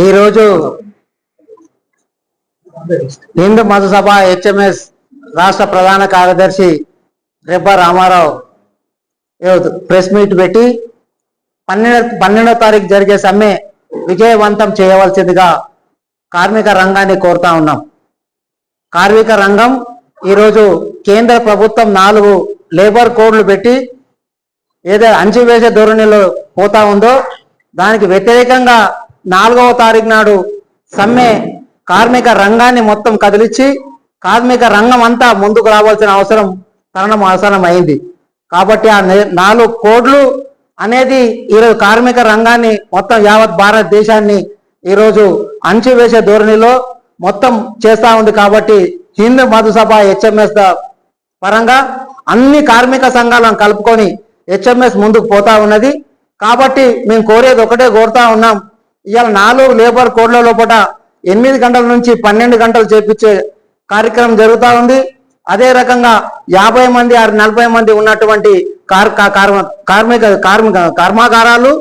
ఈరోజు హిందూ మధుసభ హెచ్ఎంఎస్ రాష్ట్ర ప్రధాన కార్యదర్శి రెబ్బ రామారావు ప్రెస్ మీట్ పెట్టి 12వ తారీఖు జరిగే సమ్మె విజయవంతం చేయవలసిందిగా కార్మిక రంగాన్ని కోరుతా ఉన్నాం. కార్మిక రంగం ఈరోజు కేంద్ర ప్రభుత్వం 4 లేబర్ కోడ్లు పెట్టి ఏదో అంచివేసే ధోరణిలో పోతా ఉందో దానికి వ్యతిరేకంగా 4వ తారీఖు నాడు సమ్మె కార్మిక రంగాన్ని మొత్తం కదిలించి కార్మిక రంగం అంతా ముందుకు రావాల్సిన అవసరం అయింది. కాబట్టి ఆ 4 కోడ్లు అనేది ఈరోజు కార్మిక రంగాన్ని మొత్తం యావత్ భారతదేశాన్ని ఈరోజు అంచివేసే ధోరణిలో మొత్తం చేస్తూ ఉంది. కాబట్టి హిందూ మధుసభ హెచ్ఎంఎస్ పరంగా అన్ని కార్మిక సంఘాలను కలుపుకొని హెచ్ఎంఎస్ ముందుకు పోతా ఉన్నది. కాబట్టి మేము కోరుతా ఉన్నాం, ఇవాళ 4 లేబర్ కోడ్ల లోపల 8 గంటల నుంచి 12 గంటలు చేపించే కార్యక్రమం జరుగుతూ ఉంది. అదే రకంగా 50 మంది 40 మంది ఉన్నటువంటి కర్మాగారాలు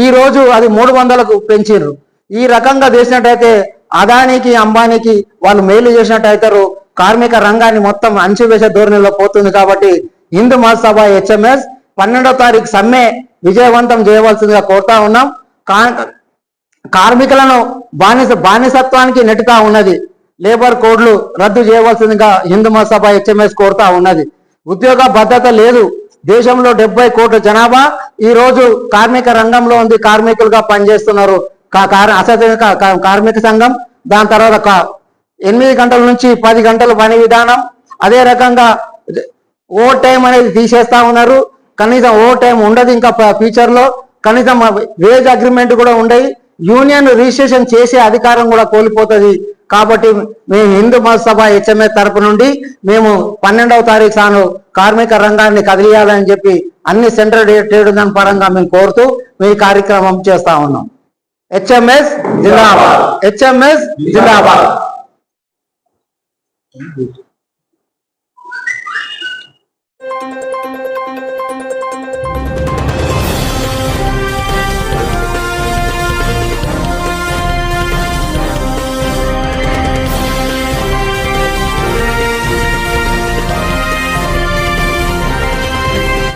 ఈ రోజు అది 300కు పెంచారు. ఈ రకంగా చేసినట్టయితే అదానికి అంబానీకి వాళ్ళు మేలు చేసినట్టయితారు. కార్మిక రంగాన్ని మొత్తం అంచివేసే ధోరణిలో పోతుంది. కాబట్టి హిందూ మహాసభ హెచ్ఎంఎస్ 12వ తారీఖు సమ్మె విజయవంతం చేయవలసిందిగా కోరుతా ఉన్నాం. కార్మికులను బానిసత్వానికి నెట్టుతా ఉన్నది. లేబర్ కోడ్లు రద్దు చేయవలసిందిగా హిందూ మహాసభ హెచ్ఎంఎస్ కోరుతా ఉన్నది. ఉద్యోగ భద్రత లేదు. దేశంలో 70 కోట్ల జనాభా ఈ రోజు కార్మిక రంగంలో ఉంది, కార్మికులుగా పనిచేస్తున్నారు. అసంఘటిత కార్మిక సంఘం, దాని తర్వాత 8 గంటల నుంచి 10 గంటల పని విధానం, అదే రకంగా ఓవర్ టైం అనేది తీసేస్తా ఉన్నారు. కనీసం ఓవర్ టైం ఉండదు ఇంకా ఫ్యూచర్లో. కనీసం వేజ్ అగ్రిమెంట్ కూడా ఉండయి. యూనియన్ రిజిస్ట్రేషన్ చేసే అధికారం కూడా కోల్పోతుంది. కాబట్టి మేము హిందూ మహాసభ హెచ్ఎంఎస్ తరపు నుండి మేము 12వ తారీఖు సాను కార్మిక రంగాన్ని కదిలియాలని చెప్పి అన్ని సెంట్రల్ ట్రేడ్ యూనియన్ పరంగా మేము కోరుతూ మీ కార్యక్రమం చేస్తా ఉన్నాం. హెచ్ఎంఎస్ జిందాబాద్, హెచ్ఎంఎస్ జిందాబాద్.